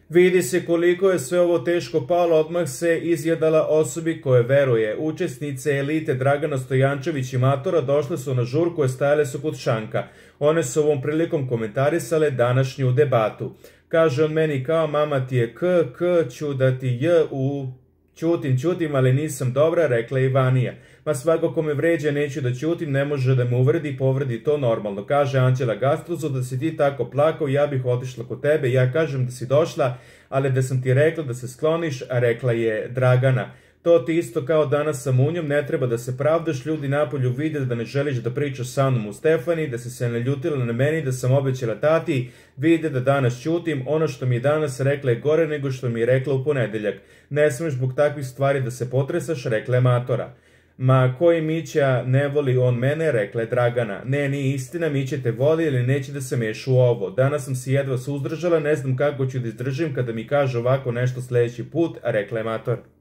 Vidi se koliko je sve ovo teško palo, odmah se izjedala osobi koje veruje. Učesnice elite Dragana Stojančević i Matora došle su na žurku i stajale su kod šanka. One su ovom prilikom komentarisale današnju debatu. Kaže on meni kao mama ti je ću da ti ćutim, ali nisam dobra, rekla je Ivanija. Ma svako ko me vređa neću da ćutim, ne može da me uvredi, povredi to normalno. Kaže Anđela Gastruzu da si ti tako plakao, ja bih otišla kod tebe, ja kažem da si došla, ali da sam ti rekla da se skloniš, a rekla je Dragana. To ti isto kao danas sa Munjom, ne treba da se pravdaš, ljudi napolju vide da ne želiš da pričaš sa mnom u Stefani, da si se naljutila na meni, da sam obećala tati, vide da danas ćutim, ono što mi je danas rekla je gore nego što mi je rekla u ponedeljak. Ne smiješ zbog takvih stvari da se potresaš, rekla je Matora. Ma koji Mića ne voli on mene, rekla je Dragana. Ne, nije istina, Mića te voli ili neće da se mešu u ovo. Danas sam si jedva suzdržala, ne znam kako ću da izdržim kada mi kaže ovako nešto sljedeći put, a rekla je Mator.